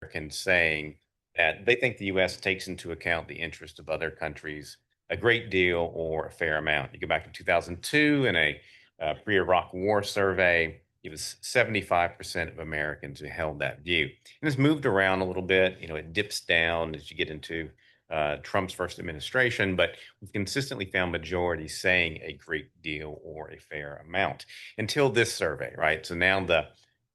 Americans saying that they think the U.S. takes into account the interest of other countries a great deal or a fair amount. You go back to 2002 in a pre-Iraq War survey, it was 75% of Americans who held that view. And it's moved around a little bit. It dips down as you get into Trump's first administration, but we've consistently found majorities saying a great deal or a fair amount until this survey, right? So now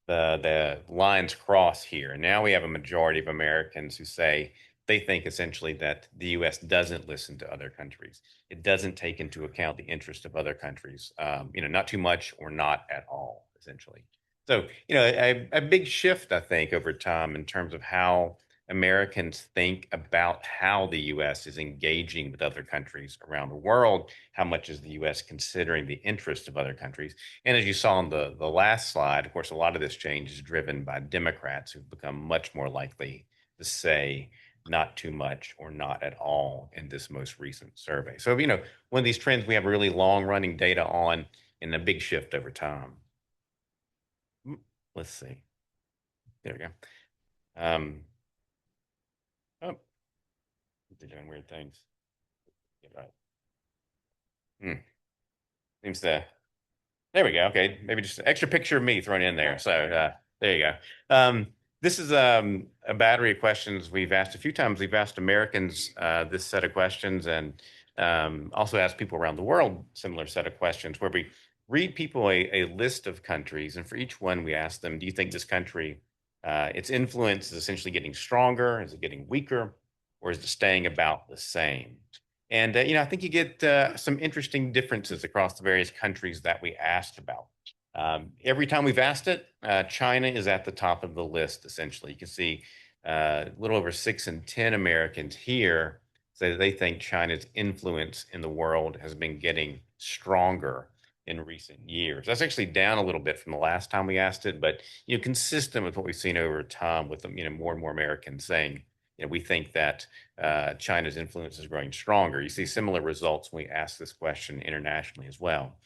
the lines cross here. And now we have a majority of Americans who say they think essentially that the U.S. doesn't listen to other countries. It doesn't take into account the interest of other countries, not too much or not at all, essentially. So, a big shift, I think, over time in terms of how Americans think about how the U.S. is engaging with other countries around the world. How much is the U.S. considering the interest of other countries? And as you saw on the last slide, of course, a lot of this change is driven by Democrats who've become much more likely to say not too much or not at all in this most recent survey. So, one of these trends we have really long running data on and a big shift over time. Let's see. There we go. Oh, they're doing weird things. Get right. Seems to. There we go. Okay, maybe just an extra picture of me thrown in there. So there you go. This is a battery of questions we've asked a few times. We've asked Americans this set of questions, and also asked people around the world similar set of questions, where we read people a list of countries, and for each one we ask them, do you think this country, its influence is essentially getting stronger? Is it getting weaker? Or is it staying about the same? And I think you get some interesting differences across the various countries that we asked about. Every time we've asked it, China is at the top of the list, essentially. You can see a little over 6 in 10 Americans here say that they think China's influence in the world has been getting stronger in recent years. That's actually down a little bit from the last time we asked it, but consistent with what we've seen over time with more and more Americans saying, we think that China's influence is growing stronger. You see similar results when we ask this question internationally as well.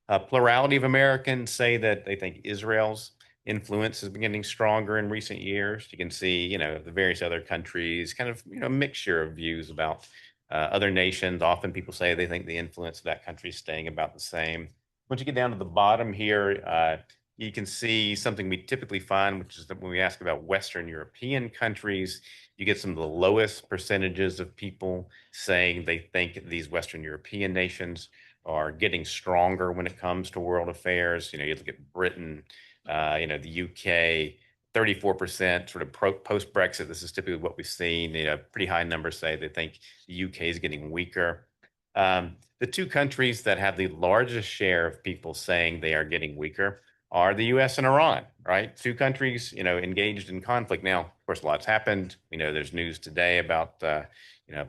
A plurality of Americans say that they think Israel's influence has been getting stronger in recent years. You can see, the various other countries, kind of, mixture of views about other nations. Often people say they think the influence of that country is staying about the same. Once you get down to the bottom here, you can see something we typically find, which is that when we ask about Western European countries, you get some of the lowest percentages of people saying they think these Western European nations are getting stronger when it comes to world affairs. You look at Britain, the UK, 34% sort of post-Brexit. This is typically what we've seen. Pretty high numbers say they think the UK is getting weaker. The two countries that have the largest share of people saying they are getting weaker are the U.S. and Iran, right? Two countries, engaged in conflict. Now, of course, a lot's happened. There's news today about,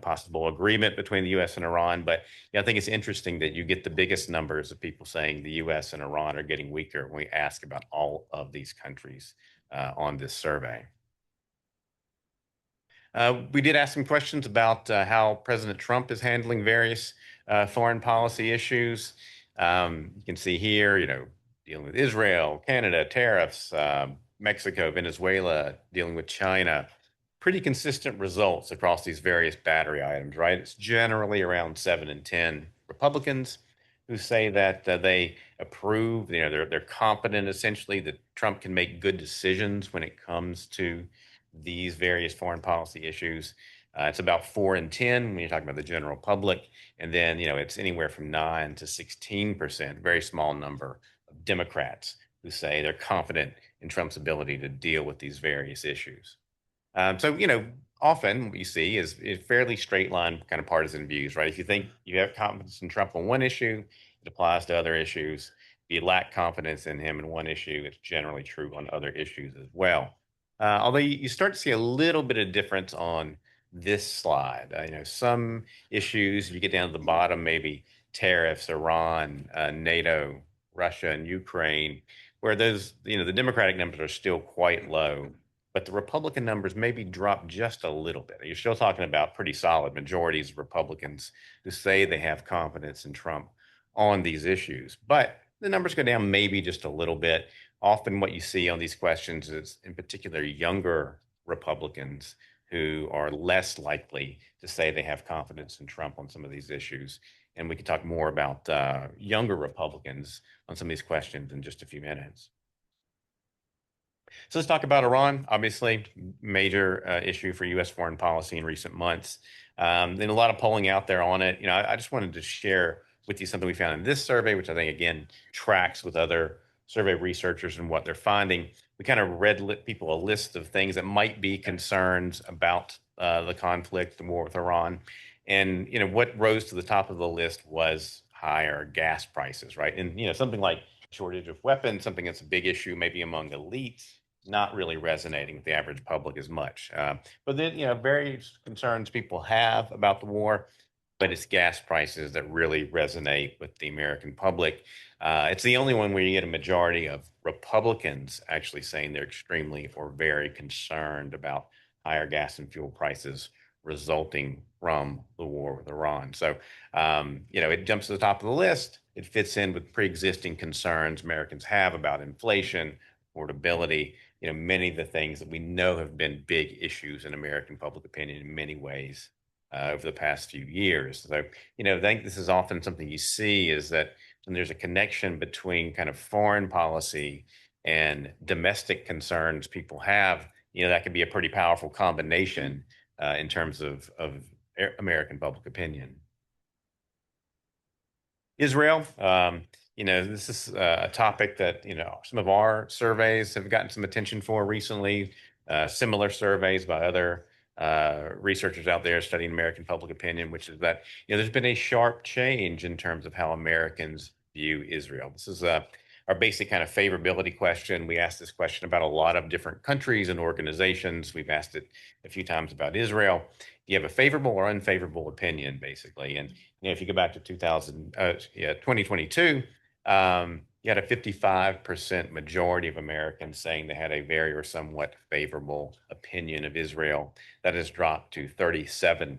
possible agreement between the U.S. and Iran. But I think it's interesting that you get the biggest numbers of people saying the U.S. and Iran are getting weaker when we ask about all of these countries on this survey. We did ask some questions about how President Trump is handling various foreign policy issues. You can see here, dealing with Israel, Canada, tariffs, Mexico, Venezuela, dealing with China. Pretty consistent results across these various battery items, right? It's generally around 7 in 10 Republicans who say that they approve, they're confident essentially that Trump can make good decisions when it comes to these various foreign policy issues. It's about 4 in 10 when you talk about the general public. And then, it's anywhere from 9 to 16%, very small number of Democrats who say they're confident in Trump's ability to deal with these various issues. So, often what you see is fairly straight line kind of partisan views, right? If you think you have confidence in Trump on one issue, it applies to other issues. If you lack confidence in him in one issue, it's generally true on other issues as well. Although you start to see a little bit of difference on this slide. Some issues, if you get down to the bottom, maybe tariffs, Iran, NATO, Russia, and Ukraine, where those, the Democratic numbers are still quite low, but the Republican numbers maybe drop just a little bit. You're still talking about pretty solid majorities of Republicans who say they have confidence in Trump on these issues. But the numbers go down maybe just a little bit. Often what you see on these questions is, in particular, younger Republicans who are less likely to say they have confidence in Trump on some of these issues. And we can talk more about younger Republicans on some of these questions in just a few minutes. So let's talk about Iran. Obviously, major issue for U.S. foreign policy in recent months. And a lot of polling out there on it. I just wanted to share with you something we found in this survey, which I think again tracks with other survey researchers and what they're finding. We kind of read people a list of things that might be concerns about the conflict, the war with Iran, and what rose to the top of the list was higher gas prices, right? And something like shortage of weapons, something that's a big issue maybe among elites, not really resonating with the average public as much. But then, various concerns people have about the war, but it's gas prices that really resonate with the American public. It's the only one where you get a majority of Republicans actually saying they're extremely or very concerned about higher gas and fuel prices resulting from the war with Iran. So, it jumps to the top of the list. It fits in with pre-existing concerns Americans have about inflation, affordability, many of the things that we know have been big issues in American public opinion in many ways over the past few years. So, I think this is often something you see is that when there's a connection between kind of foreign policy and domestic concerns people have, that can be a pretty powerful combination in terms of American public opinion. Israel, this is a topic that, some of our surveys have gotten some attention for recently, similar surveys by other researchers out there studying American public opinion, which is that, there's been a sharp change in terms of how Americans view Israel. This is our basic kind of favorability question. We ask this question about a lot of different countries and organizations. We've asked it a few times about Israel. Do you have a favorable or unfavorable opinion, basically? And if you go back to 2022, you had a 55% majority of Americans saying they had a very or somewhat favorable opinion of Israel. That has dropped to 37%,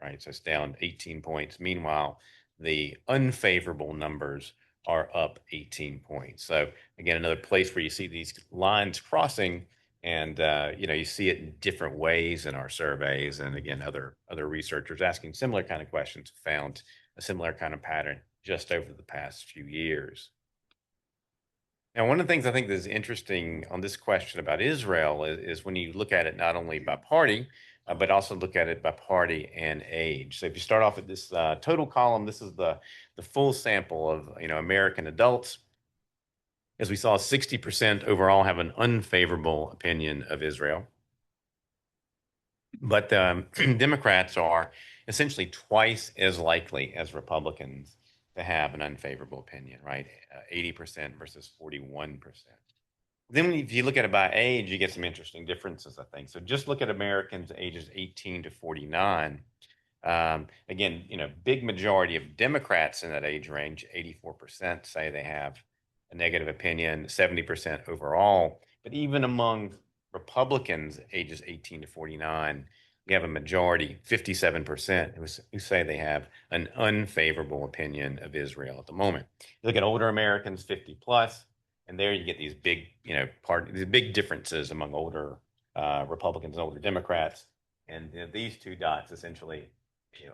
right? So it's down 18 points. Meanwhile, the unfavorable numbers are up 18 points. So again, another place where you see these lines crossing, and you see it in different ways in our surveys. And again, other researchers asking similar kind of questions found a similar kind of pattern just over the past few years. Now, one of the things I think that is interesting on this question about Israel is when you look at it not only by party, but also look at it by party and age. So if you start off at this total column, this is the full sample of American adults. As we saw, 60% overall have an unfavorable opinion of Israel. But Democrats are essentially twice as likely as Republicans to have an unfavorable opinion, right? 80% versus 41%. Then if you look at it by age, you get some interesting differences, I think. So just look at Americans ages 18 to 49. Again, big majority of Democrats in that age range, 84% say they have a negative opinion, 70% overall. But even among Republicans ages 18 to 49, you have a majority, 57%, who say they have an unfavorable opinion of Israel at the moment. You look at older Americans, 50 plus, and there you get these big, these big differences among older Republicans and older Democrats. And these two dots essentially,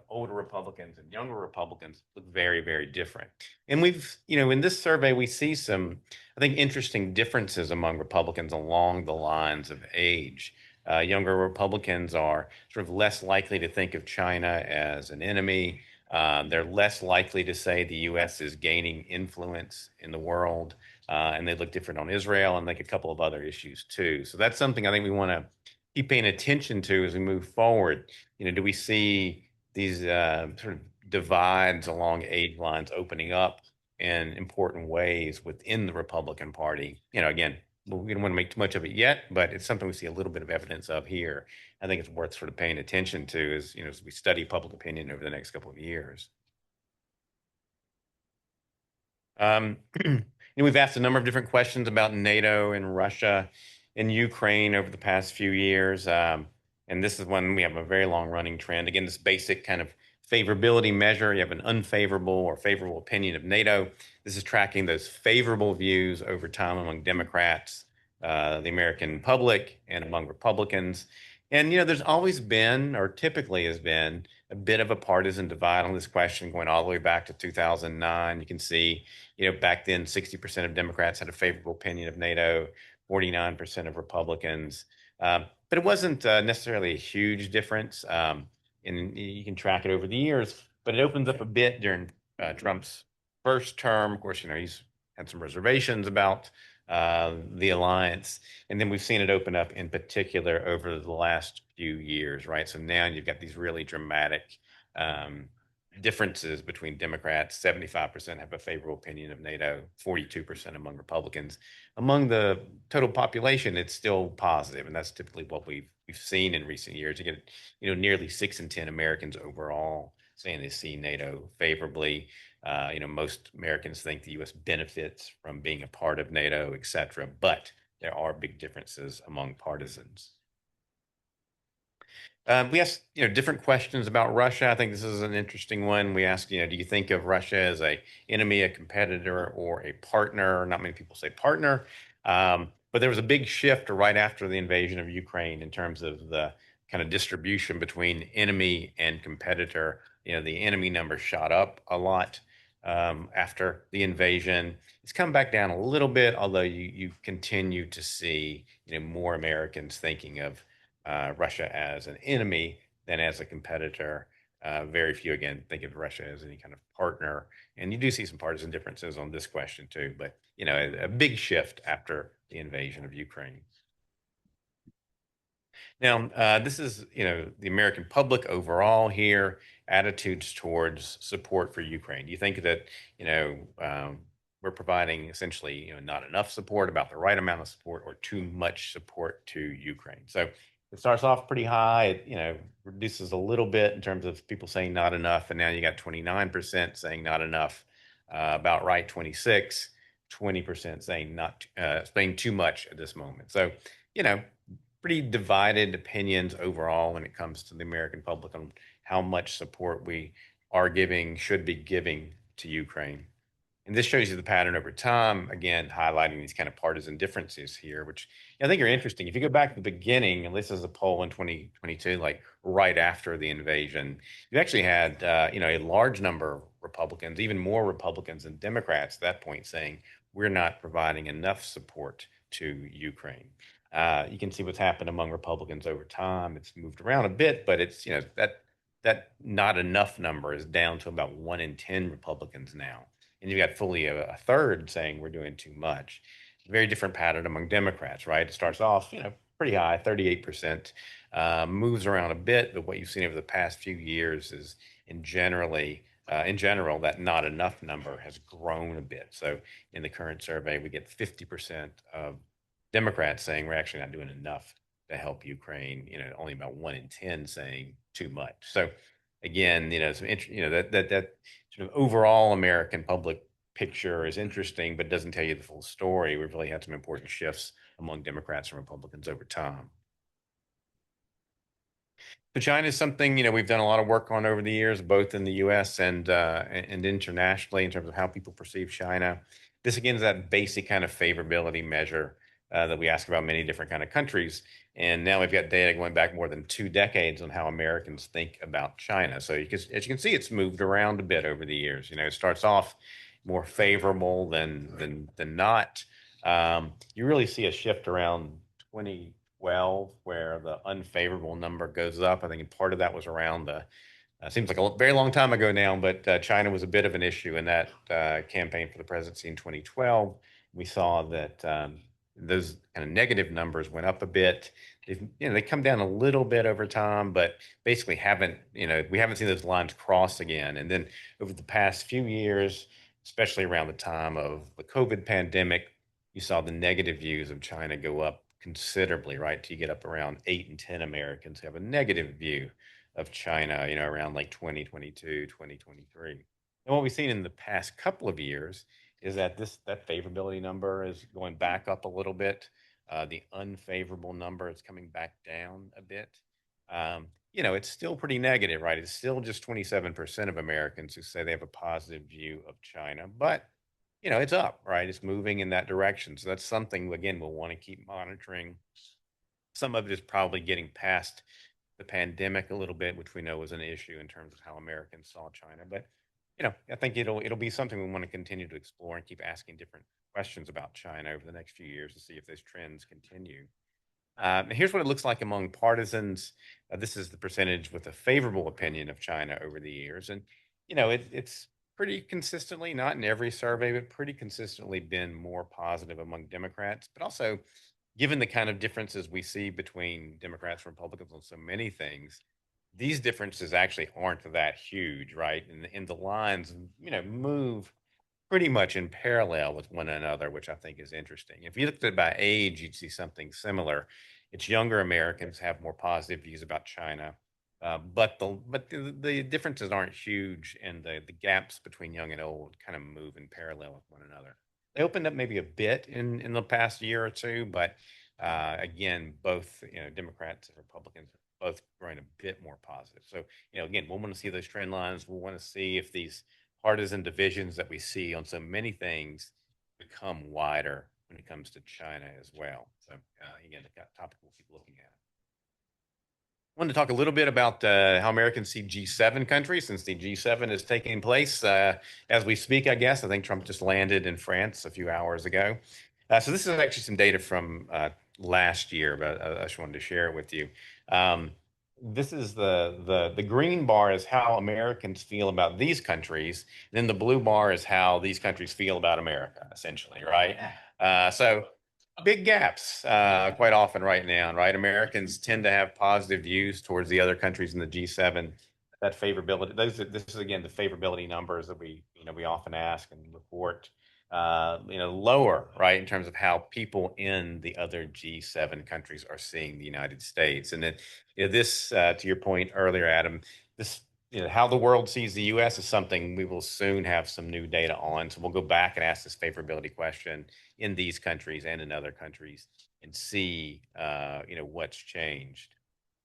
older Republicans and younger Republicans look very, very different. And we've, in this survey, we see some, I think, interesting differences among Republicans along the lines of age. Younger Republicans are sort of less likely to think of China as an enemy. They're less likely to say the U.S. is gaining influence in the world. And they look different on Israel and like a couple of other issues too. So that's something I think we want to keep paying attention to as we move forward. Do we see these sort of divides along age lines opening up in important ways within the Republican Party? Again, we don't want to make too much of it yet, but it's something we see a little bit of evidence of here. I think it's worth sort of paying attention to as we study public opinion over the next couple of years. We've asked a number of different questions about NATO and Russia and Ukraine over the past few years. And this is one we have a very long running trend. Again, this basic kind of favorability measure. You have an unfavorable or favorable opinion of NATO. This is tracking those favorable views over time among Democrats the American public and among Republicans. And, there's always been, or typically has been, a bit of a partisan divide on this question going all the way back to 2009. You can see, back then, 60% of Democrats had a favorable opinion of NATO, 49% of Republicans. But it wasn't necessarily a huge difference. And you can track it over the years, but it opens up a bit during Trump's first term. Of course, he's had some reservations about the alliance. And then we've seen it open up in particular over the last few years, right? So now you've got these really dramatic um, differences between Democrats. 75% have a favorable opinion of NATO, 42% among Republicans. Among the total population, it's still positive, and that's typically what we've seen in recent years. You get, nearly 6 in 10 Americans overall saying they see NATO favorably. Most Americans think the U.S. benefits from being a part of NATO, et cetera, but there are big differences among partisans. We asked, different questions about Russia. I think this is an interesting one. We asked, do you think of Russia as a enemy, a competitor, or a partner? Not many people say partner, but there was a big shift right after the invasion of Ukraine in terms of the kind of distribution between enemy and competitor. The enemy number shot up a lot after the invasion. It's come back down a little bit, although you continue to see, more Americans thinking of Russia as an enemy than as a competitor. Very few, again, think of Russia as any kind of partner. And you do see some partisan differences on this question too, but a big shift after the invasion of Ukraine. Now, this is, the American public overall here, attitudes towards support for Ukraine. Do you think that, we're providing essentially, not enough support, about the right amount of support, or too much support to Ukraine? So it starts off pretty high. It, reduces a little bit in terms of people saying not enough, and now you got 29% saying not enough, about right 26, 20% saying not saying too much at this moment. So, you know, pretty divided opinions overall when it comes to the American public on how much support we are giving, should be giving to Ukraine. And this shows you the pattern over time, again, highlighting these kind of partisan differences here, which I think are interesting. If you go back to the beginning, and this is a poll in 2022, like right after the invasion, you actually had, a large number of Republicans, even more Republicans than Democrats at that point, saying we're not providing enough support to Ukraine. You can see what's happened among Republicans over time. It's moved around a bit, but it's, that not enough number is down to about 1 in 10 Republicans now. And you've got fully a third saying we're doing too much. Very different pattern among Democrats, right? It starts off, pretty high, 38%, moves around a bit, but what you've seen over the past few years is in general, that not enough number has grown a bit. So in the current survey, we get 50% of Democrats saying we're actually not doing enough to help Ukraine. Only about 1 in 10 saying too much. So again, that sort of overall American public picture is interesting, but doesn't tell you the full story. We've really had some important shifts among Democrats and Republicans over time. So China is something, we've done a lot of work on over the years, both in the U.S. and internationally in terms of how people perceive China. This again is that basic kind of favorability measure that we ask about many different kind of countries. And now we've got data going back more than 2 decades on how Americans think about China. So as you can see, it's moved around a bit over the years. It starts off more favorable than not. You really see a shift around 2012 where the unfavorable number goes up. I think part of that was around the seems like a very long time ago now, but China was a bit of an issue in that campaign for the presidency in 2012. We saw that those kind of negative numbers went up a bit. They come down a little bit over time, but basically we haven't seen those lines cross again. And then over the past few years, especially around the time of the COVID pandemic, you saw the negative views of China go up considerably, right? You get up around 8 in 10 Americans who have a negative view of China, around like 2022, 2023. And what we've seen in the past couple of years is that that favorability number is going back up a little bit. The unfavorable number is coming back down a bit. It's still pretty negative, right? It's still just 27% of Americans who say they have a positive view of China, but it's up, right? It's moving in that direction. So that's something, again, we'll want to keep monitoring. Some of it is probably getting past the pandemic a little bit, which we know was an issue in terms of how Americans saw China. But I think it'll be something we want to continue to explore and keep asking different questions about China over the next few years to see if those trends continue. Here's what it looks like among partisans. This is the percentage with a favorable opinion of China over the years, and it's pretty consistently, not in every survey, but pretty consistently been more positive among Democrats. But also, given the kind of differences we see between Democrats and Republicans on so many things, these differences actually aren't that huge, right? And the lines, move pretty much in parallel with one another, which I think is interesting. If you looked at it by age, you'd see something similar. It's younger Americans have more positive views about China, but the differences aren't huge, and the gaps between young and old kind of move in parallel with one another. They opened up maybe a bit in the past year or two, but again, both Democrats and Republicans are both growing a bit more positive. So again, we'll want to see those trend lines. We'll want to see if these partisan divisions that we see on so many things become wider when it comes to China as well. So again, the topic we'll keep looking at. I wanted to talk a little bit about how Americans see G7 countries, since the G7 is taking place as we speak, I guess. I think Trump just landed in France a few hours ago. So this is actually some data from last year, but I just wanted to share it with you. This is the green bar is how Americans feel about these countries. Then the blue bar is how these countries feel about America, essentially, right? So big gaps quite often right now, right? Americans tend to have positive views towards the other countries in the G7. That favorability, this is again the favorability numbers that we often ask and report. Lower, right, in terms of how people in the other G7 countries are seeing the United States. And then, this, to your point earlier, Adam, this, how the world sees the U.S. is something we will soon have some new data on. So we'll go back and ask this favorability question in these countries and in other countries and see, what's changed.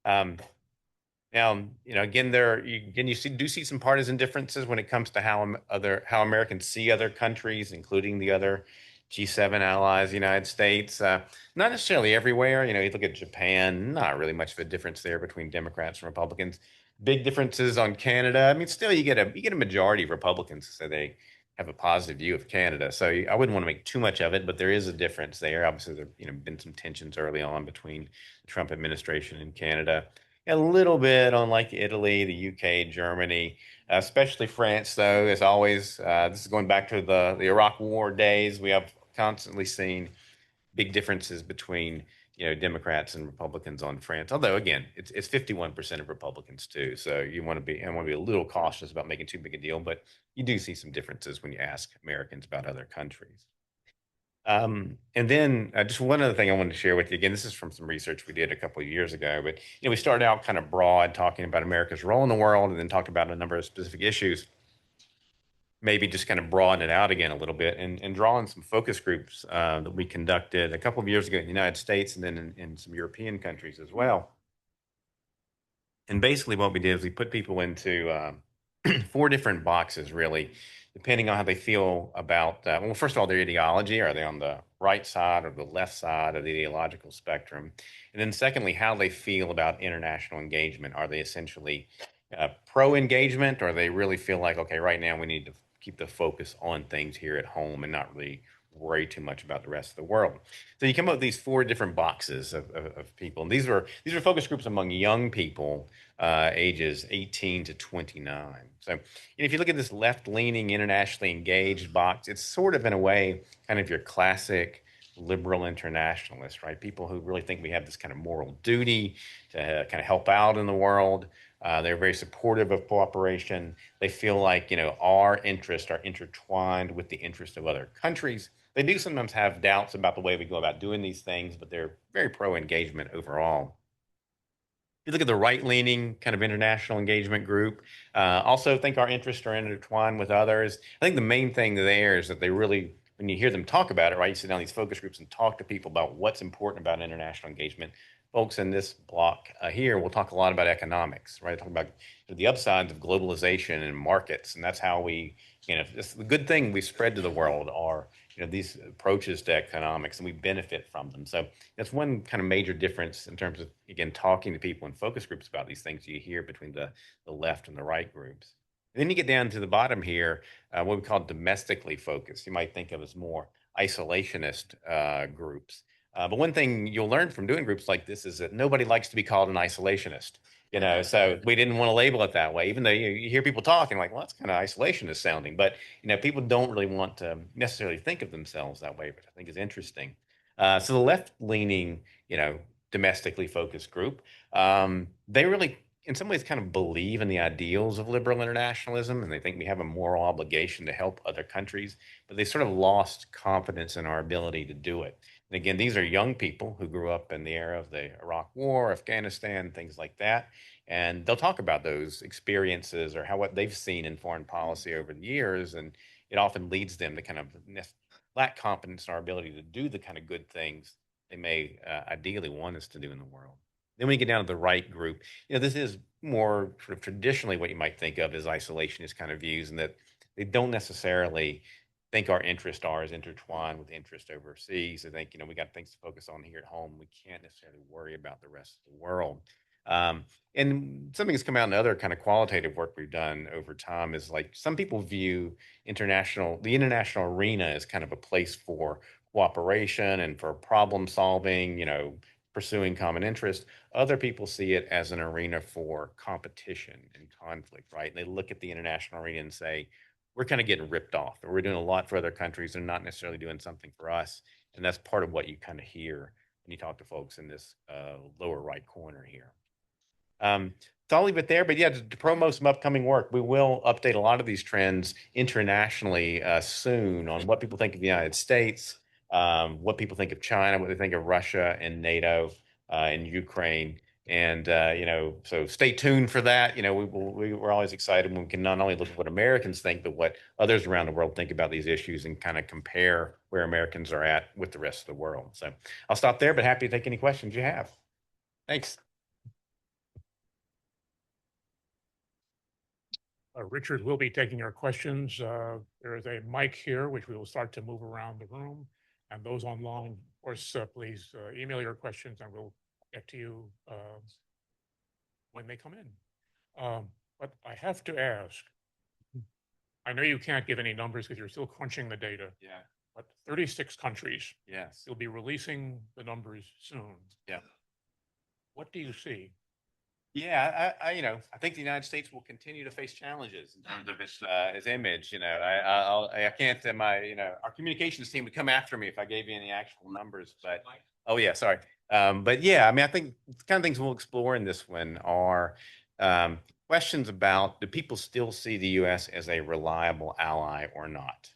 Now, again, do see some partisan differences when it comes to how Americans see other countries, including the other G7 allies, the United States. Not necessarily everywhere. You look at Japan, not really much of a difference there between Democrats and Republicans. Big differences on Canada. I mean, still, you get a majority of Republicans say they have a positive view of Canada. So I wouldn't want to make too much of it, but there is a difference there. Obviously, there been some tensions early on between the Trump administration and Canada. A little bit on like Italy, the UK, Germany, especially France, though, as always. This is going back to the Iraq War days. We have constantly seen big differences between Democrats and Republicans on France. Although again, it's 51% of Republicans too. So I want to be a little cautious about making too big a deal, but you do see some differences when you ask Americans about other countries. And then just one other thing I wanted to share with you. Again, this is from some research we did a couple of years ago, but we started out kind of broad talking about America's role in the world and then talked about a number of specific issues. Maybe just kind of broaden it out again a little bit and draw in some focus groups that we conducted a couple of years ago in the United States and then in some European countries as well. And basically what we did is we put people into four different boxes, really, depending on how they feel about, well, first of all, their ideology. Are they on the right side or the left side of the ideological spectrum? And then secondly, how they feel about international engagement. Are they essentially pro-engagement, or they really feel like, okay, right now we need to keep the focus on things here at home and not really worry too much about the rest of the world? So you come up with these four different boxes of people. And these are focus groups among young people ages 18 to 29. So if you look at this left-leaning, internationally engaged box, it's sort of in a way kind of your classic liberal internationalist, right? People who really think we have this kind of moral duty to kind of help out in the world. They're very supportive of cooperation. They feel like, our interests are intertwined with the interests of other countries. They do sometimes have doubts about the way we go about doing these things, but they're very pro-engagement overall. You look at the right-leaning kind of international engagement group, also think our interests are intertwined with others. I think the main thing there is that they really, when you hear them talk about it, right, you sit down in these focus groups and talk to people about what's important about international engagement, folks in this block here, we'll talk a lot about economics, right? Talk about the upsides of globalization and markets, and that's how we, it's the good thing we spread to the world are, these approaches to economics, and we benefit from them. So that's one kind of major difference in terms of, again, talking to people in focus groups about these things you hear between the left and the right groups. And then you get down to the bottom here, what we call domestically focused. You might think of as more isolationist groups. But one thing you'll learn from doing groups like this is that nobody likes to be called an isolationist. So we didn't want to label it that way, even though you hear people talking like, well, that's kind of isolationist sounding. But people don't really want to necessarily think of themselves that way, which I think is interesting. So the left-leaning, domestically focused group, they really, in some ways, kind of believe in the ideals of liberal internationalism, and they think we have a moral obligation to help other countries, but they sort of lost confidence in our ability to do it. And again, these are young people who grew up in the era of the Iraq War, Afghanistan, things like that. And they'll talk about those experiences or what they've seen in foreign policy over the years. And it often leads them to kind of lack confidence in our ability to do the kind of good things they may ideally want us to do in the world. Then when you get down to the right group, this is more sort of traditionally what you might think of as isolationist kind of views, and that they don't necessarily think our interests are as intertwined with interest overseas. They think, we got things to focus on here at home. We can't necessarily worry about the rest of the world. And something that's come out in other kind of qualitative work we've done over time is like some people view the international arena as kind of a place for cooperation and for problem solving, pursuing common interest. Other people see it as an arena for competition and conflict, right? And they look at the international arena and say, we're kind of getting ripped off, or we're doing a lot for other countries. They're not necessarily doing something for us. And that's part of what you kind of hear when you talk to folks in this lower right corner here. So I'll leave it there, but yeah, to promote some upcoming work, we will update a lot of these trends internationally soon on what people think of the United States, what people think of China, what they think of Russia and NATO and Ukraine. And, so stay tuned for that. We're always excited when we can not only look at what Americans think, but what others around the world think about these issues and kind of compare where Americans are at with the rest of the world. So I'll stop there, but happy to take any questions you have. Thanks. Richard will be taking your questions. There is a mic here, which we will start to move around the room. And those online, of course, please email your questions and we'll get to you when they come in. But I have to ask, I know you can't give any numbers because you're still crunching the data. Yeah. But 36 countries. Yes. You'll be releasing the numbers soon. Yeah. What do you see? Yeah, I think the United States will continue to face challenges in terms of its image. I can't. Our communications team would come after me if I gave you any actual numbers. But oh yeah, sorry. But yeah, I think the kind of things we'll explore in this one are questions about, do people still see the U.S. as a reliable ally or not?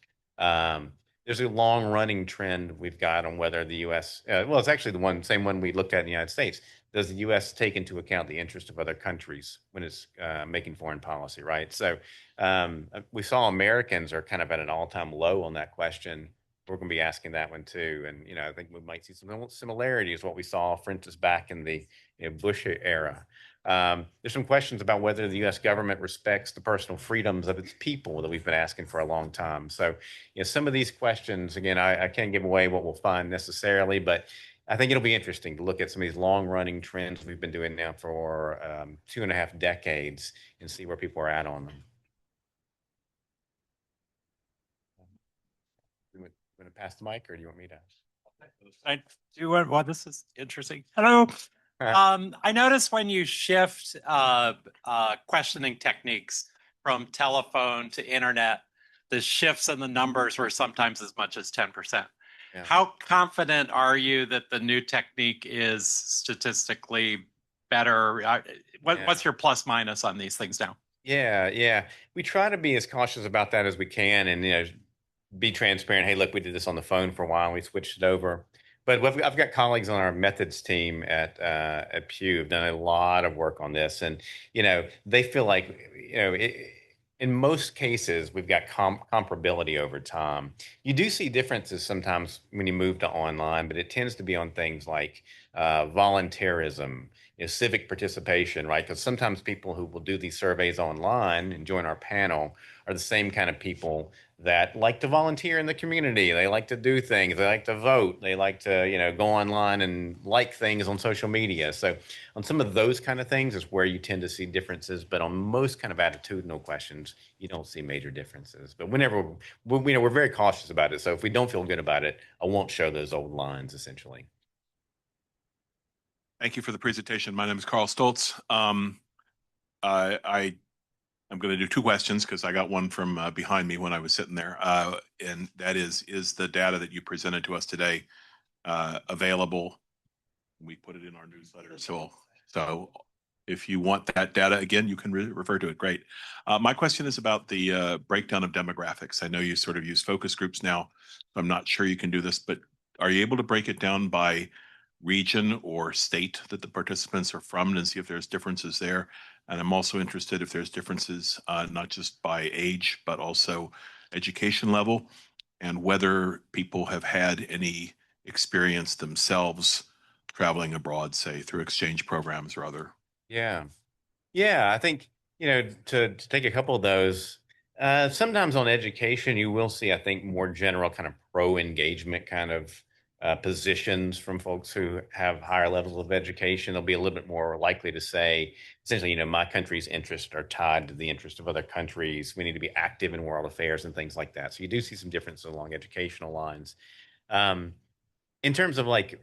There's a long-running trend we've got on whether the U.S. Well, it's actually the same one we looked at in the United States. Does the U.S. take into account the interest of other countries when it's making foreign policy, right? So we saw Americans are kind of at an all-time low on that question. We're going to be asking that one too, and I think we might see some similarities what we saw, for instance, back in the Bush era. There's some questions about whether the U.S. government respects the personal freedoms of its people that we've been asking for a long time. So, some of these questions, again, I can't give away what we'll find necessarily, but I think it'll be interesting to look at some of these long-running trends we've been doing now for 2.5 decades and see where people are at on them. You want to pass the mic, or do you want me to? I do want. Well, this is interesting. Hello. I noticed when you shift questioning techniques from telephone to internet, the shifts in the numbers were sometimes as much as 10%. Yeah. How confident are you that the new technique is statistically better? What's your plus minus on these things now? Yeah. We try to be as cautious about that as we can, and be transparent. Hey, look, we did this on the phone for a while, and we switched it over. But I've got colleagues on our methods team at Pew who've done a lot of work on this, and they feel like in most cases, we've got comparability over time. You do see differences sometimes when you move to online, but it tends to be on things like voluntarism, civic participation, right? Because sometimes people who will do these surveys online and join our panel are the same kind of people that like to volunteer in the community. They like to do things. They like to vote. They like to, go online and like things on social media. So on some of those kind of things is where you tend to see differences, but on most kind of attitudinal questions, you don't see major differences. But whenever we're very cautious about it. So if we don't feel good about it, I won't show those old lines essentially. Thank you for the presentation. My name is Carl Stoltz. I'm going to do two questions because I got one from behind me when I was sitting there. And that is the data that you presented to us today available? We put it in our newsletter. So if you want that data again, you can refer to it. Great. My question is about the breakdown of demographics. I know you sort of use focus groups now. So I'm not sure you can do this, but are you able to break it down by region or state that the participants are from and see if there's differences there? And I'm also interested if there's differences not just by age, but also education level, and whether people have had any experience themselves traveling abroad, say through exchange programs or other. Yeah. Yeah, I think, to take a couple of those, sometimes on education, you will see, I think, more general kind of pro-engagement kind of positions from folks who have higher levels of education. They'll be a little bit more likely to say, essentially, my country's interests are tied to the interest of other countries. We need to be active in world affairs and things like that. So you do see some differences along educational lines. Um, in terms of like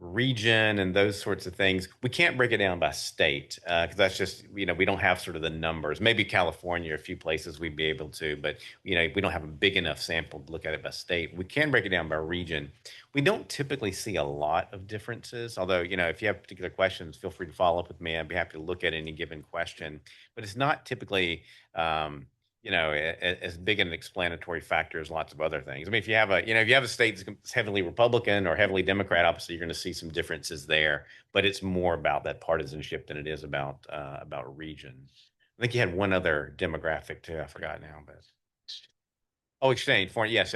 region and those sorts of things, we can't break it down by state because that's just, we don't have sort of the numbers. Maybe California, a few places we'd be able to, but we don't have a big enough sample to look at it by state. We can break it down by region. We don't typically see a lot of differences, although, if you have particular questions, feel free to follow up with me. I'd be happy to look at any given question, but it's not typically as big an explanatory factor as lots of other things. I mean, if you have a state that's heavily Republican or heavily Democrat, obviously you're going to see some differences there, but it's more about that partisanship than it is about region. I think you had one other demographic too. I forgot now, but oh, exchange foreign. Yes,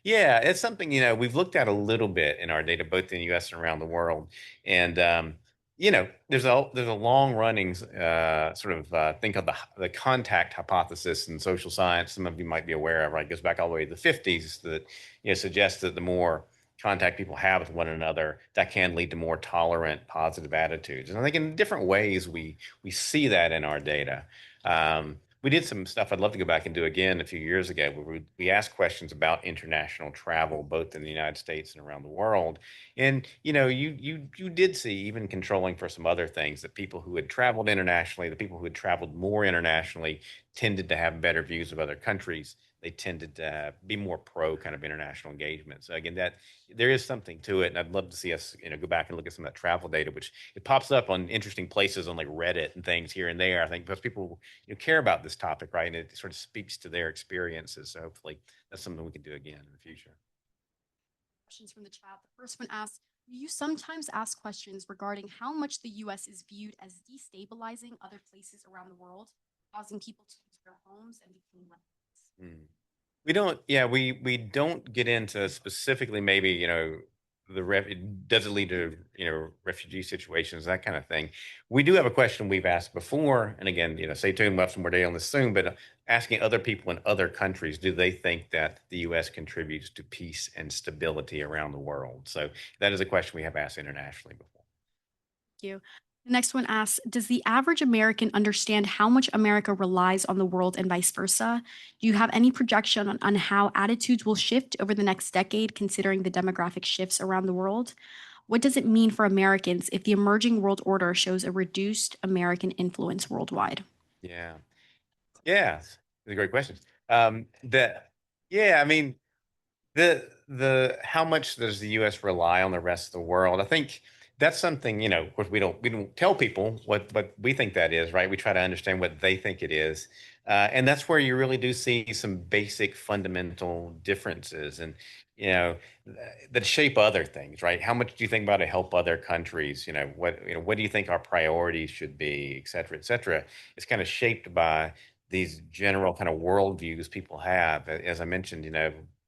yeah, it's something we've looked at a little bit in our data, both in the U.S. and around the world, and there's a long running sort of thing called the contact hypothesis in social science. Some of you might be aware of, right? It goes back all the way to the 50s that suggests that the more contact people have with one another, that can lead to more tolerant, positive attitudes. And I think in different ways we see that in our data. We did some stuff I'd love to go back and do again a few years ago, where we asked questions about international travel, both in the United States and around the world. And you did see, even controlling for some other things, that people who had traveled internationally, the people who had traveled more internationally, tended to have better views of other countries. They tended to be more pro kind of international engagement. So again, that there is something to it, and I'd love to see us, go back and look at some of that travel data, which it pops up on interesting places on like Reddit and things here and there. I think because people care about this topic, right, and it sort of speaks to their experiences. So hopefully, that's something we can do again in the future. Questions from the chat. The first one asks, you sometimes ask questions regarding how much the U.S. is viewed as destabilizing other places around the world, causing people to lose their homes and become refugees. We don't, yeah, we don't get into specifically maybe, does it lead to, refugee situations, that kind of thing. We do have a question we've asked before, and again, stay tuned, we'll have some more data on this soon, but asking other people in other countries, do they think that the U.S. contributes to peace and stability around the world? So that is a question we have asked internationally before. Thank you. The next one asks, does the average American understand how much America relies on the world and vice versa? Do you have any projection on how attitudes will shift over the next decade, considering the demographic shifts around the world? What does it mean for Americans if the emerging world order shows a reduced American influence worldwide? Yeah. Yeah. It's a great question. Yeah, I mean, the how much does the U.S. rely on the rest of the world? I think that's something, of course, we don't tell people what we think that is, right? We try to understand what they think it is. And that's where you really do see some basic fundamental differences and, that shape other things, right? How much do you think about to help other countries? What do you think our priorities should be, et cetera, et cetera? It's kind of shaped by these general kind of worldviews people have. As I mentioned,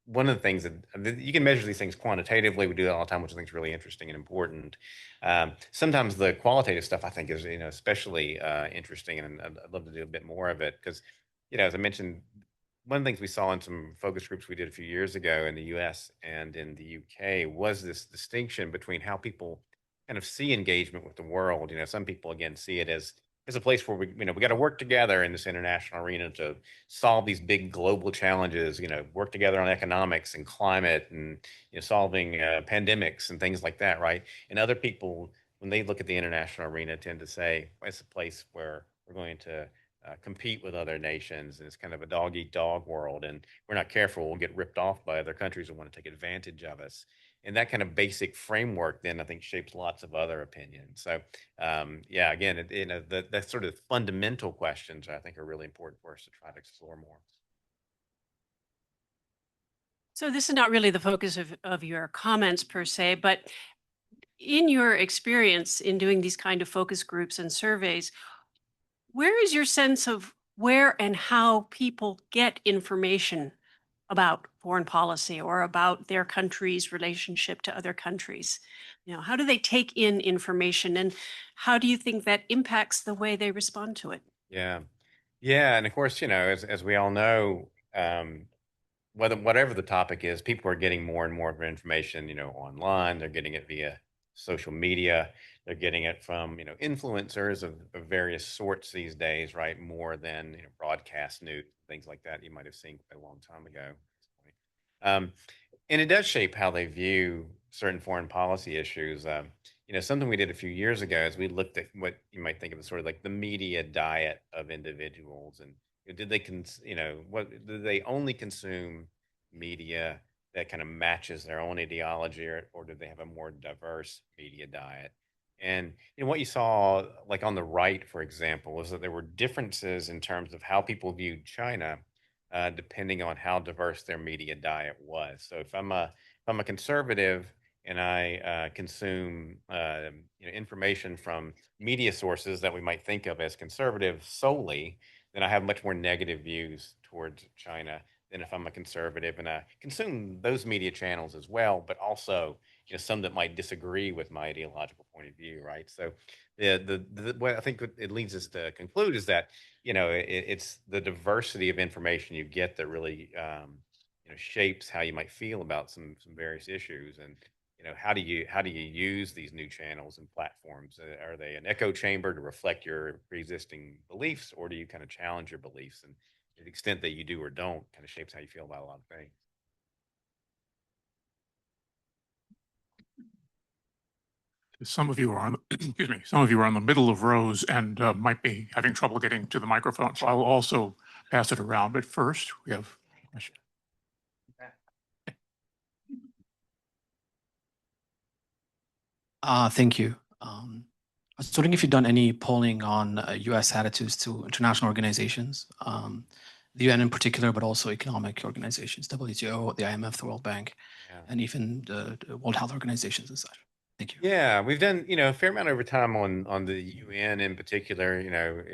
one of the things that you can measure these things quantitatively. We do that all the time, which I think is really interesting and important. Sometimes the qualitative stuff I think is, especially interesting, and I'd love to do a bit more of it because, as I mentioned, one of the things we saw in some focus groups we did a few years ago in the US and in the UK was this distinction between how people kind of see engagement with the world. Some people again see it as a place where we got to work together in this international arena to solve these big global challenges, work together on economics and climate and solving pandemics and things like that, right? And other people, when they look at the international arena, tend to say, well, it's a place where we're going to compete with other nations, and it's kind of a dog eat dog world. And we're not careful, we'll get ripped off by other countries that want to take advantage of us. And that kind of basic framework, then I think shapes lots of other opinions. So, yeah, again, that sort of fundamental questions I think are really important for us to try to explore more. So this is not really the focus of your comments per se, but in your experience in doing these kind of focus groups and surveys, where is your sense of where and how people get information about foreign policy or about their country's relationship to other countries? How do they take in information, and how do you think that impacts the way they respond to it? Yeah. Yeah. And of course, as we all know, whatever the topic is, people are getting more and more of their information, online. They're getting it via social media. They're getting it from, influencers of various sorts these days, right? More than, broadcast news, things like that you might have seen a long time ago. Um, and it does shape how they view certain foreign policy issues. Something we did a few years ago is we looked at what you might think of as sort of like the media diet of individuals, and did they what do they only consume media that kind of matches their own ideology, or do they have a more diverse media diet? And what you saw, like on the right, for example, was that there were differences in terms of how people viewed China, depending on how diverse their media diet was. So if I'm a conservative and I consume information from media sources that we might think of as conservative solely, then I have much more negative views towards China than if I'm a conservative and I consume those media channels as well, but also some that might disagree with my ideological point of view, right? So what I think it leads us to conclude is that it's the diversity of information you get that really shapes how you might feel about some various issues. And how do you use these new channels and platforms? Are they an echo chamber to reflect your pre-existing beliefs, or do you kind of challenge your beliefs? And to the extent that you do or don't, kind of shapes how you feel about a lot of things. Some of you are on, excuse me, some of you are on the middle of rows and might be having trouble getting to the microphone. So I will also pass it around. But first, we have a question. Thank you. I was wondering if you've done any polling on US attitudes to international organizations, the UN in particular, but also economic organizations, WTO, the IMF, the World Bank, Yeah. and even the World Health Organizations and such. Thank you. Yeah, we've done, a fair amount over time on the UN in particular,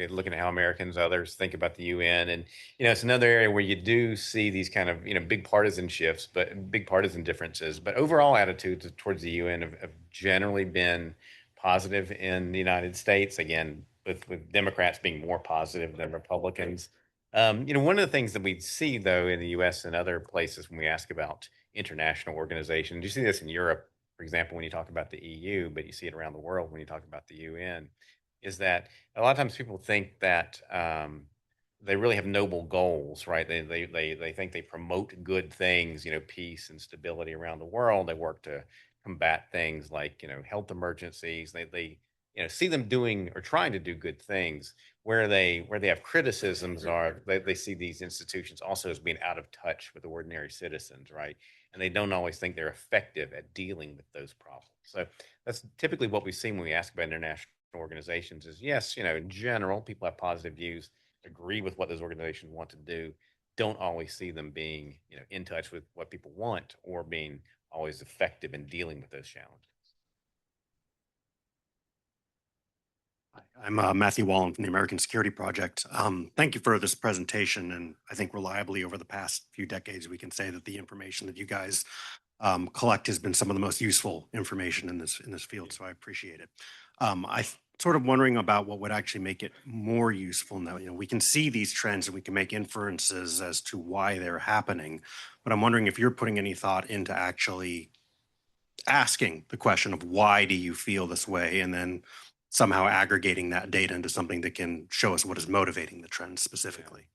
looking at how Americans, others think about the UN. And, it's another area where you do see these kind of, big partisan shifts, but big partisan differences. But overall attitudes towards the UN have generally been positive in the United States, again, with Democrats being more positive than Republicans. One of the things that we see, though, in the US and other places when we ask about international organizations, you see this in Europe, for example, when you talk about the EU, but you see it around the world when you talk about the UN, is that a lot of times people think that they really have noble goals, right? They think they promote good things, peace and stability around the world. They work to combat things like health emergencies. They see them doing or trying to do good things. Where they have criticisms are they see these institutions also as being out of touch with ordinary citizens, right? And they don't always think they're effective at dealing with those problems. So that's typically what we see when we ask about international organizations is yes, in general, people have positive views, agree with what those organizations want to do, don't always see them being, in touch with what people want or being always effective in dealing with those challenges. I'm Matthew Wallen from the American Security Project. Thank you for this presentation. And I think reliably over the past few decades, we can say that the information that you guys collect has been some of the most useful information in this field. So I appreciate it. Sort of wondering about what would actually make it more useful now. You know, we can see these trends and we can make inferences as to why they're happening. But I'm wondering if you're putting any thought into actually asking the question of why do you feel this way, and then somehow aggregating that data into something that can show us what is motivating the trend specifically.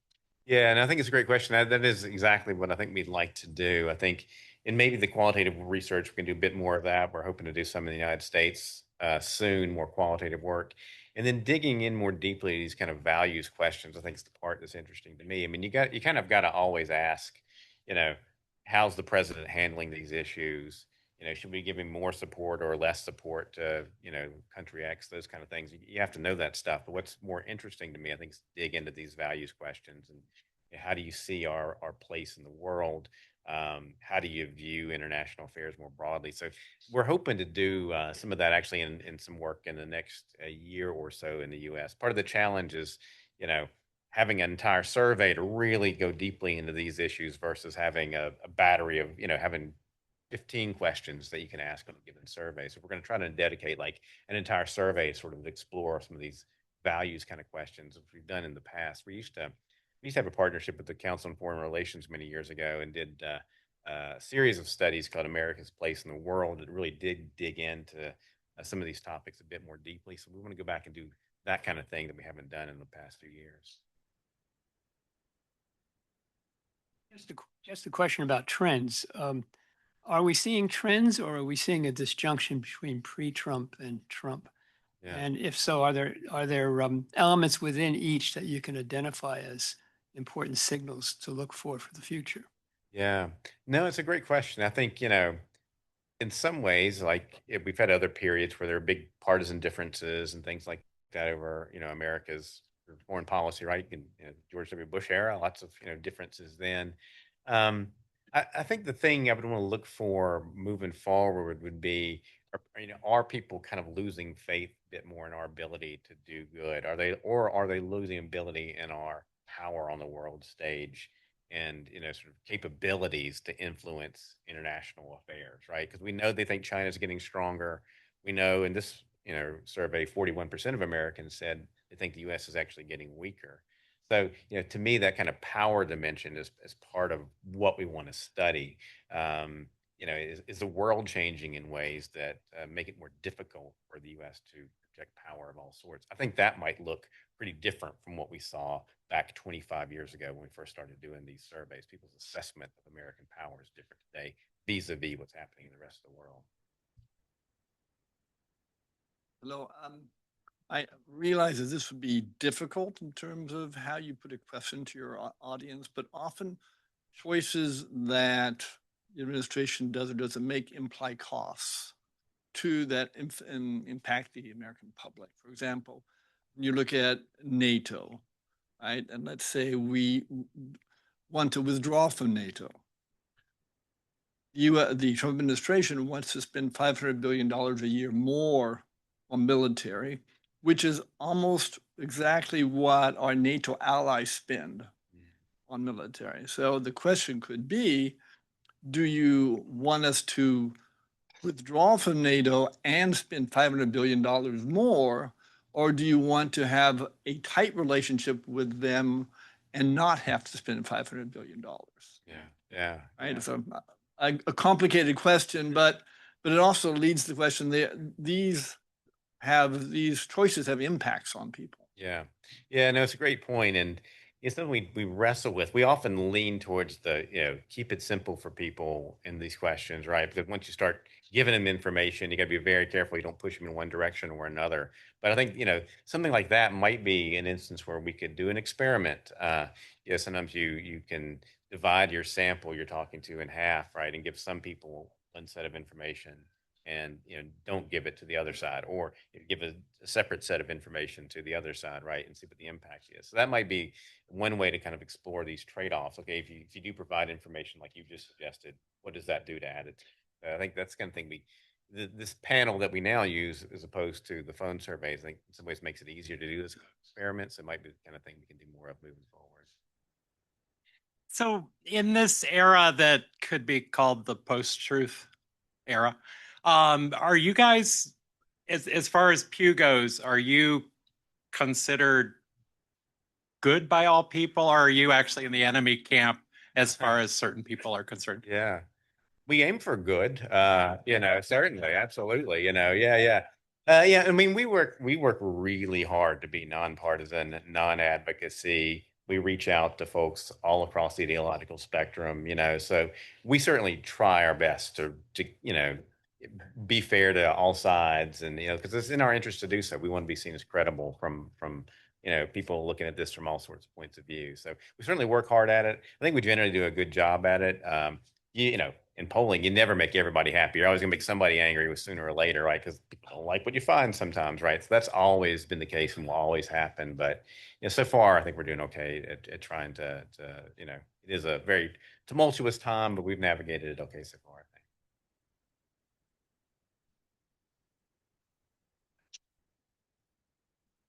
Yeah, and I think it's a great question. That is exactly what I think we'd like to do. I think in maybe the qualitative research, we can do a bit more of that. We're hoping to do some in the United States soon, more qualitative work. And then digging in more deeply to these kind of values questions, I think is the part that's interesting to me. I mean, you kind of got to always ask, you know, how's the president handling these issues? You know, should we give him more support or less support to, you know, country X, those kind of things. You have to know that stuff. But what's more interesting to me, I think, is dig into these values questions and how do you see our place in the world? How do you view international affairs more broadly? So we're hoping to do some of that actually in some work in the next year or so in the U.S. Part of the challenge is, you know, having an entire survey to really go deeply into these issues versus having a battery of, you know, having 15 questions that you can ask on a given survey. So we're going to try to dedicate like an entire survey to sort of explore some of these values kind of questions, which we've done in the past. We used to have a partnership with the Council on Foreign Relations many years ago and did a series of studies called America's Place in the World that really did dig into some of these topics a bit more deeply. So we want to go back and do that kind of thing that we haven't done in the past few years. Just a question about trends. Are we seeing trends, or are we seeing a disjunction between pre-Trump and Trump? Yeah. And if so, are there elements within each that you can identify as important signals to look for the future? Yeah. No, it's a great question. I think, you know, in some ways, like we've had other periods where there are big partisan differences and things like that over, you know, America's foreign policy, right? You know, George W. Bush era, lots of, you know, differences then. Um, I think the thing I would want to look for moving forward would be, you know, are people kind of losing faith a bit more in our ability to do good? Are they losing ability in our power on the world stage? And you know, sort of capabilities to influence international affairs, right? Because we know they think China's getting stronger. We know in this, you know, survey, 41% of Americans said they think the U.S. is actually getting weaker. So, you know, to me, that kind of power dimension is part of what we want to study. You know, is the world changing in ways that make it more difficult for the U.S. to project power of all sorts? I think that might look pretty different from what we saw back 25 years ago when we first started doing these surveys. People's assessment of American power is different today vis-a-vis what's happening in the rest of the world. Hello. I realize that this would be difficult in terms of how you put a question to your audience, but often choices that the administration does or doesn't make imply costs to that impact the American public. For example, you look at NATO, right? And let's say we want to withdraw from NATO. The Trump administration wants to spend $500 billion a year more on military, which is almost exactly what our NATO allies spend on military. So the question could be, do you want us to withdraw from NATO and spend $500 billion more, or do you want to have a tight relationship with them and not have to spend $500 billion? Yeah. Right. It's a complicated question, but it also leads to the question that these choices have impacts on people. Yeah. No, it's a great point. And it's something we wrestle with. We often lean towards the, you know, keep it simple for people in these questions, right? Because once you start giving them information, you got to be very careful you don't push them in one direction or another. But I think, you know, something like that might be an instance where we could do an experiment. You know, sometimes you can divide your sample you're talking to in half, right? And give some people one set of information and, you know, don't give it to the other side, or give a separate set of information to the other side, right? And see what the impact is. So that might be one way to kind of explore these trade-offs. Okay, if you do provide information like you just suggested, what does that do to attitude? I think that's the kind of thing this panel that we now use as opposed to the phone surveys, I think in some ways makes it easier to do this experiments. It might be the kind of thing we can do more of moving forward. So in this era that could be called the post-truth era, are you guys, as far as Pew goes, are you considered good by all people, or are you actually in the enemy camp as far as certain people are concerned? Yeah. We aim for good, certainly, absolutely, yeah. Yeah, I mean, we work really hard to be nonpartisan, non-advocacy. We reach out to folks all across the ideological spectrum, so we certainly try our best to be fair to all sides, and because it's in our interest to do so. We want to be seen as credible from people looking at this from all sorts of points of view. So we certainly work hard at it. I think we generally do a good job at it. In polling, you never make everybody happy. You're always going to make somebody angry with sooner or later, right? Because people don't like what you find sometimes, right? So that's always been the case and will always happen. But so far, I think we're doing okay at trying to it is a very tumultuous time, but we've navigated it okay so far, I think.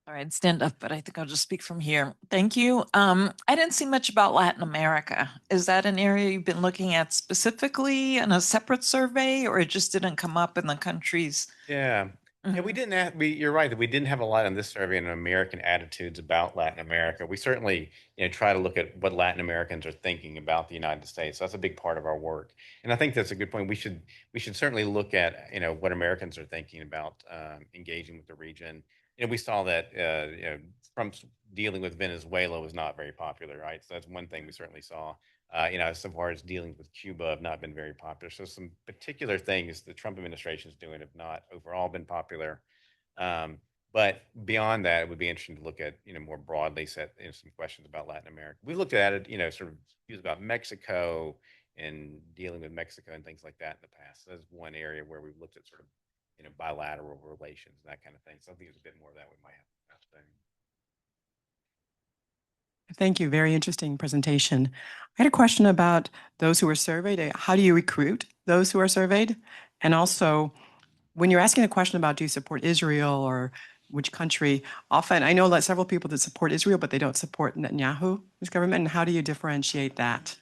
All right, stand up, but I think I'll just speak from here. Thank you. I didn't see much about Latin America. Is that an area you've been looking at specifically in a separate survey, or it just didn't come up in the countries? Yeah. Yeah, we didn't have, you're right that we didn't have a lot on this survey in American attitudes about Latin America. We certainly, try to look at what Latin Americans are thinking about the United States. That's a big part of our work. And I think that's a good point. We should certainly look at, what Americans are thinking about engaging with the region. We saw that, Trump's dealing with Venezuela was not very popular, right? So that's one thing we certainly saw. So far as dealing with Cuba have not been very popular. So some particular things the Trump administration is doing have not overall been popular. But beyond that, it would be interesting to look at, more broadly set some questions about Latin America. We looked at it, sort of views about Mexico and dealing with Mexico and things like that in the past. So that's one area where we've looked at sort of, bilateral relations and that kind of thing. So I think there's a bit more of that we might have to do. Thank you. Very interesting presentation. I had a question about those who were surveyed. How do you recruit those who are surveyed? And also, when you're asking a question about do you support Israel or which country, often I know that several people that support Israel, but they don't support Netanyahu's government. And how do you differentiate that?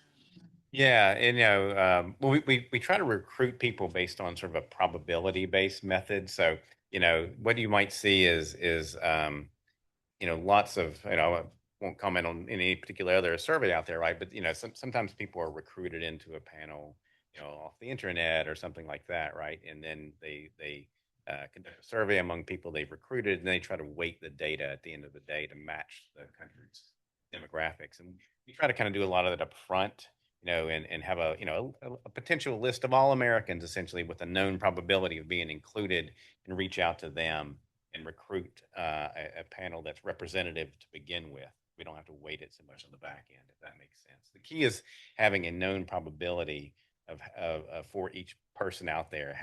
Yeah, and well, we try to recruit people based on sort of a probability-based method. So, what you might see is lots of, I won't comment on any particular other survey out there, right? But sometimes people are recruited into a panel, off the internet or something like that, right? And then they conduct a survey among people they've recruited, and they try to weight the data at the end of the day to match the country's demographics. And we try to kind of do a lot of that up front, and have a potential list of all Americans essentially with a known probability of being included, and reach out to them and recruit a panel that's representative to begin with. We don't have to weight it so much on the back end, if that makes sense. The key is having a known probability of for each person out there,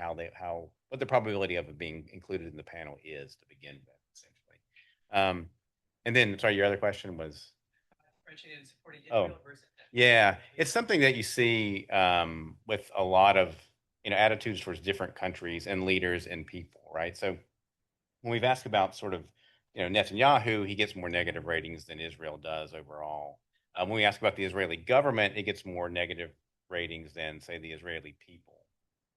what the probability of it being included in the panel is to begin with, essentially. And then, sorry, your other question was? Oh, yeah, it's something that you see with a lot of attitudes towards different countries and leaders and people, right? So when we've asked about sort of Netanyahu, he gets more negative ratings than Israel does overall. When we ask about the Israeli government, it gets more negative ratings than, say, the Israeli people.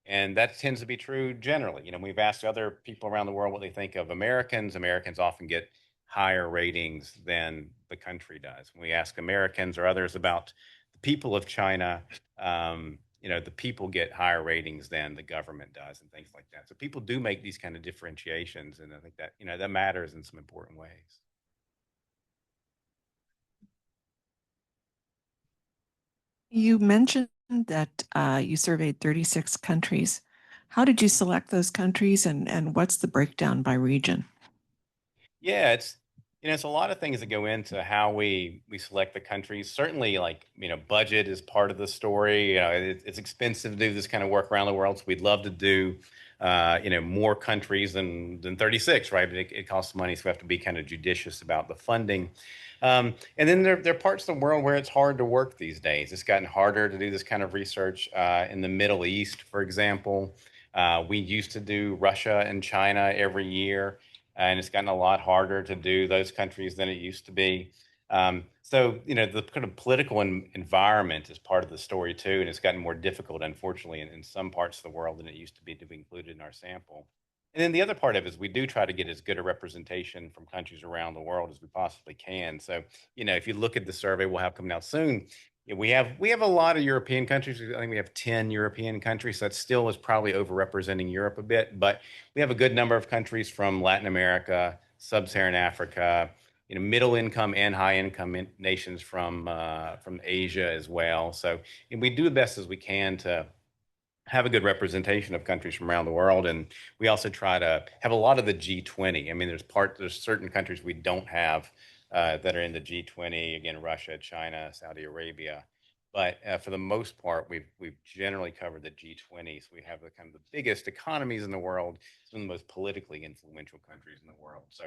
And that tends to be true generally. We've asked other people around the world what they think of Americans. Americans often get higher ratings than the country does. When we ask Americans or others about the people of China, the people get higher ratings than the government does and things like that. So people do make these kind of differentiations. And I think that, that matters in some important ways. You mentioned that you surveyed 36 countries. How did you select those countries, and what's the breakdown by region? Yeah, it's a lot of things that go into how we select the countries. Certainly, like, budget is part of the story. It's expensive to do this kind of work around the world, so we'd love to do more countries than 36, right? But it costs money, so we have to be kind of judicious about the funding. And then there are parts of the world where it's hard to work these days. It's gotten harder to do this kind of research in the Middle East, for example. We used to do Russia and China every year, and it's gotten a lot harder to do those countries than it used to be. So, the kind of political environment is part of the story too, and it's gotten more difficult, unfortunately, in some parts of the world than it used to be to be included in our sample. And then the other part of it is we do try to get as good a representation from countries around the world as we possibly can. So, if you look at the survey we'll have coming out soon, we have a lot of European countries. I think we have 10 European countries. So that still is probably overrepresenting Europe a bit, but we have a good number of countries from Latin America, Sub-Saharan Africa, middle income and high income nations from Asia as well. So we do the best as we can to have a good representation of countries from around the world. And we also try to have a lot of the G20. I mean, there's certain countries we don't have that are in the G20, again, Russia, China, Saudi Arabia. But for the most part, we've generally covered the G20. So we have the kind of the biggest economies in the world, some of the most politically influential countries in the world. So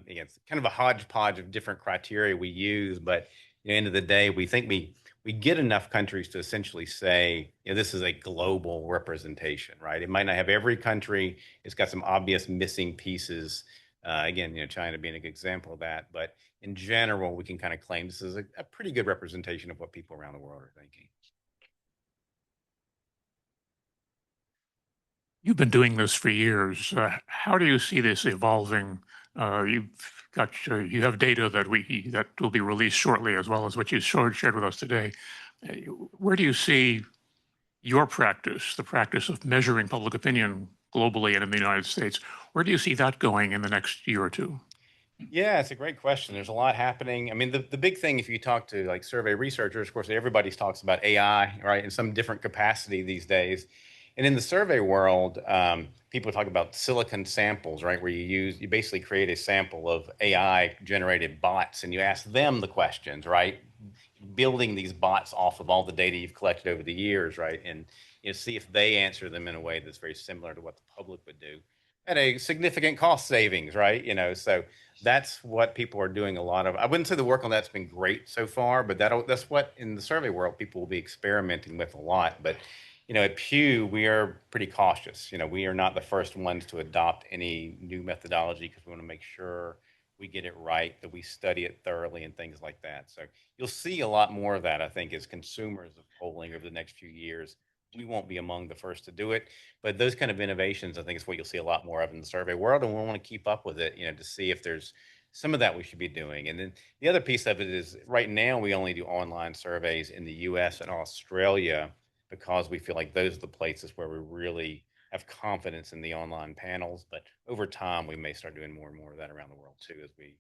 again, it's kind of a hodgepodge of different criteria we use, but at the end of the day, we think we get enough countries to essentially say, this is a global representation, right? It might not have every country. It's got some obvious missing pieces. Again, China being a good example of that. But in general, we can kind of claim this is a pretty good representation of what people around the world are thinking. You've been doing this for years. How do you see this evolving? You have data that will be released shortly, as well as what you shared with us today. Where do you see your practice, the practice of measuring public opinion globally and in the United States? Where do you see that going in the next year or two? Yeah, it's a great question. There's a lot happening. I mean, the big thing, if you talk to like survey researchers, of course, everybody talks about AI, right, in some different capacity these days. And in the survey world, people talk about silicon samples, right, where you basically create a sample of AI generated bots and you ask them the questions, right, building these bots off of all the data you've collected over the years, right, and see if they answer them in a way that's very similar to what the public would do at a significant cost savings, right? So that's what people are doing a lot of. I wouldn't say the work on that's been great so far, but that's what in the survey world people will be experimenting with a lot. But at Pew, we are pretty cautious. We are not the first ones to adopt any new methodology because we want to make sure we get it right, that we study it thoroughly and things like that. So you'll see a lot more of that, I think, as consumers of polling over the next few years. We won't be among the first to do it, but those kind of innovations, I think, is what you'll see a lot more of in the survey world, and we want to keep up with it, to see if there's some of that we should be doing. And then the other piece of it is right now we only do online surveys in the U.S. and Australia because we feel like those are the places where we really have confidence in the online panels. But over time, we may start doing more and more of that around the world too, as we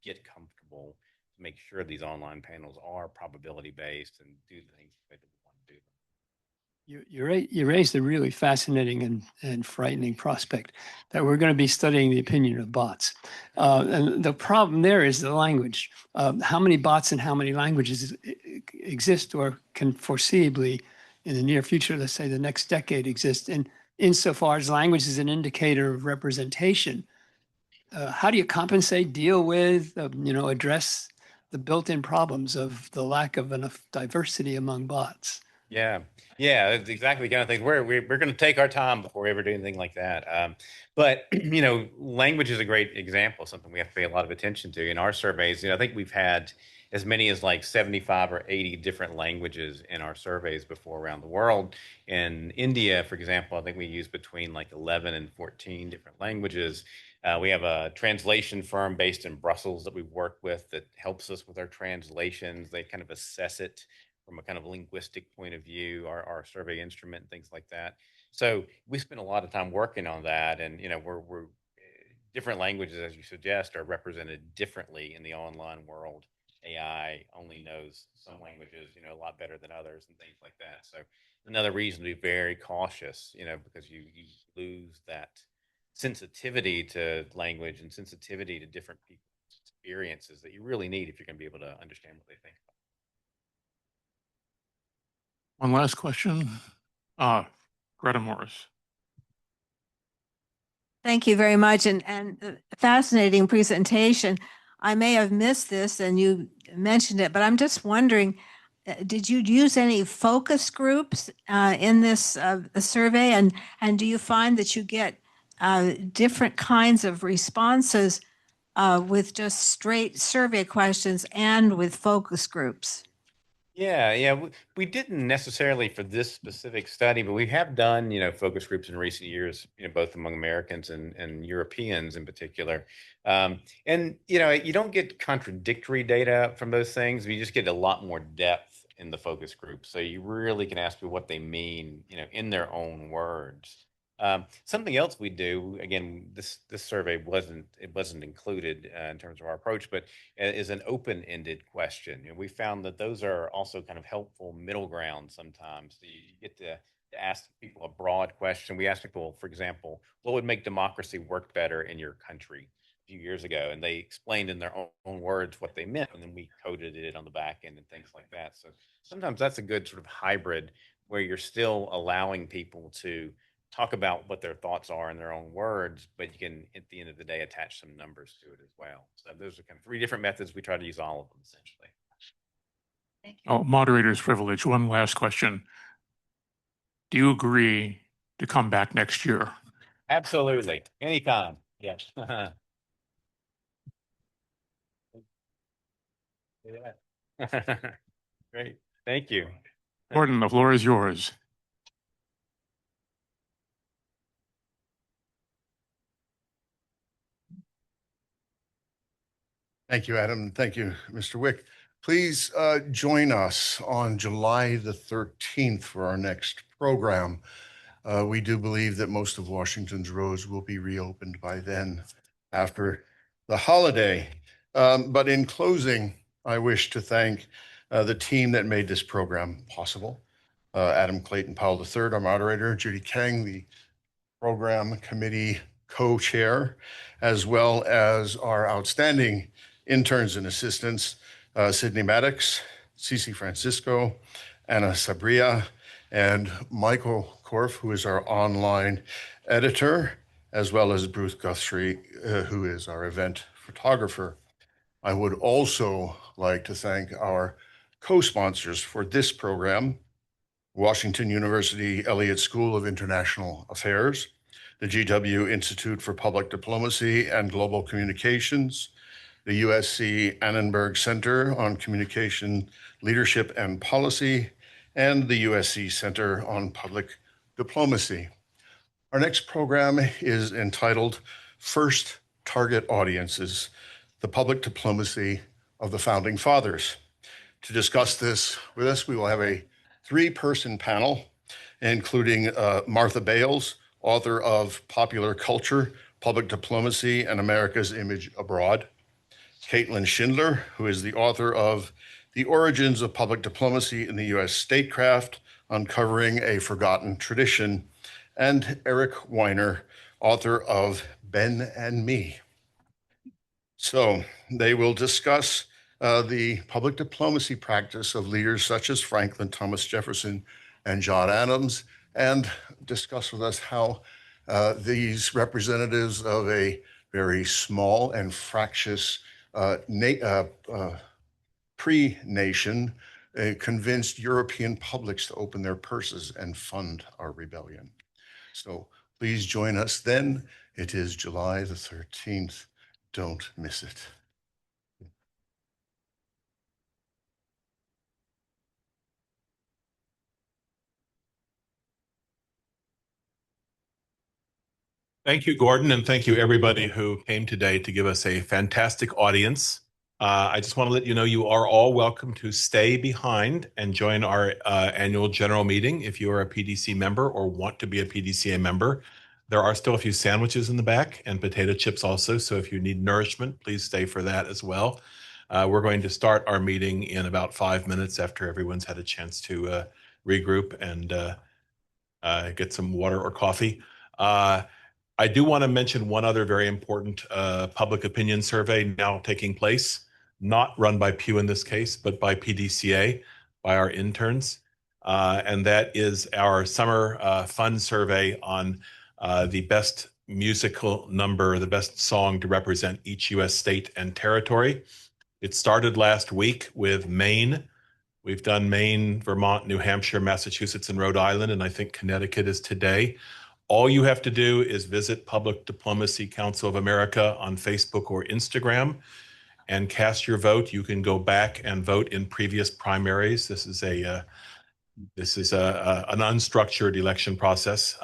get comfortable to make sure these online panels are probability based and do the things that we want to do. You raised a really fascinating and frightening prospect that we're going to be studying the opinion of bots. And the problem there is the language. How many bots and how many languages exist or can foreseeably in the near future, let's say the next decade, exist? And insofar as language is an indicator of representation, how do you compensate, deal with, address the built-in problems of the lack of enough diversity among bots? Yeah, that's exactly the kind of things we're going to take our time before we ever do anything like that. But language is a great example, something we have to pay a lot of attention to in our surveys. I think we've had as many as like 75 or 80 different languages in our surveys before around the world. In India, for example, I think we use between like 11 and 14 different languages. We have a translation firm based in Brussels that we work with that helps us with our translations. They kind of assess it from a kind of linguistic point of view, our survey instrument and things like that. So we spend a lot of time working on that, and we're different languages, as you suggest, are represented differently in the online world. AI only knows some languages, a lot better than others and things like that. So another reason to be very cautious, because you lose that sensitivity to language and sensitivity to different people's experiences that you really need if you're going to be able to understand what they think. One last question. Greta Morris. Thank you very much, and fascinating presentation. I may have missed this and you mentioned it, but I'm just wondering, did you use any focus groups in this survey? And do you find that you get different kinds of responses with just straight survey questions and with focus groups? Yeah, we didn't necessarily for this specific study, but we have done, focus groups in recent years, both among Americans and Europeans in particular. And, you don't get contradictory data from those things. You just get a lot more depth in the focus group. So you really can ask people what they mean, in their own words. Something else we do, again, this survey wasn't included in terms of our approach, but is an open-ended question. We found that those are also kind of helpful middle ground sometimes. So you get to ask people a broad question. We asked people, for example, what would make democracy work better in your country a few years ago? And they explained in their own words what they meant, and then we coded it on the back end and things like that. So sometimes that's a good sort of hybrid where you're still allowing people to talk about what their thoughts are in their own words, but you can, at the end of the day, attach some numbers to it as well. So those are kind of 3 different methods. We try to use all of them, essentially. Thank you. Oh, moderator's privilege. One last question. Do you agree to come back next year? Absolutely. Anytime. Yes. Yeah. Great. Thank you. Gordon, the floor is yours. Thank you, Adam. Thank you, Mr. Wike. Please join us on July the 13th for our next program. We do believe that most of Washington's roads will be reopened by then after the holiday. But in closing, I wish to thank the team that made this program possible. Adam Clayton Powell III, our moderator, Judy Kang, the program committee co-chair, as well as our outstanding interns and assistants, Sydney Maddox, Cece Francisco, Anna Sabria, and Michael Korf, who is our online editor, as well as Bruce Guthrie, who is our event photographer. I would also like to thank our co-sponsors for this program, Washington University Elliott School of International Affairs, the GW Institute for Public Diplomacy and Global Communications, the USC Annenberg Center on Communication Leadership and Policy, and the USC Center on Public Diplomacy. Our next program is entitled First Target Audiences, the Public Diplomacy of the Founding Fathers. To discuss this with us, we will have a 3-person panel, including Martha Bales, author of Popular Culture, Public Diplomacy, and America's Image Abroad; Caitlin Schindler, who is the author of The Origins of Public Diplomacy in the U.S. Statecraft, Uncovering a Forgotten Tradition; and Eric Weiner, author of Ben and Me. So they will discuss the public diplomacy practice of leaders such as Franklin Thomas Jefferson and John Adams, and discuss with us how these representatives of a very small and fractious pre-nation convinced European publics to open their purses and fund our rebellion. So please join us then. It is July the 13th. Don't miss it. Thank you, Gordon, and thank you everybody who came today to give us a fantastic audience. I just want to let you know you are all welcome to stay behind and join our annual general meeting if you are a PDC member or want to be a PDCA member. There are still a few sandwiches in the back and potato chips also, so if you need nourishment, please stay for that as well. We're going to start our meeting in about 5 minutes after everyone's had a chance to regroup and get some water or coffee. I do want to mention one other very important public opinion survey now taking place, not run by Pew in this case, but by PDCA, by our interns. And that is our summer fun survey on the best musical number, the best song to represent each U.S. state and territory. It started last week with Maine, We've done Maine, Vermont, New Hampshire, Massachusetts, and Rhode Island, and I think Connecticut is today. All you have to do is visit Public Diplomacy Council of America on Facebook or Instagram and cast your vote. You can go back and vote in previous primaries. This is an unstructured election process.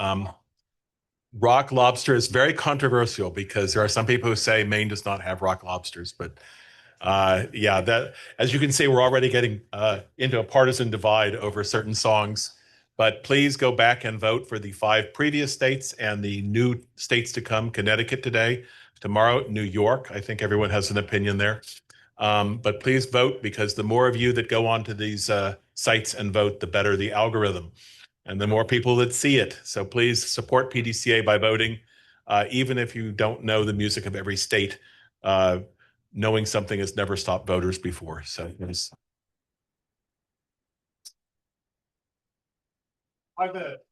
Rock lobster is very controversial because there are some people who say Maine does not have rock lobsters, but yeah, that, as you can see, we're already getting into a partisan divide over certain songs. But please go back and vote for the 5 previous states and the new states to come. Connecticut today, tomorrow, New York. I think everyone has an opinion there. But please vote, because the more of you that go onto these sites and vote, the better the algorithm and the more people that see it. So please support PDCA by voting, even if you don't know the music of every state. Knowing something has never stopped voters before. So yes. 5 minutes.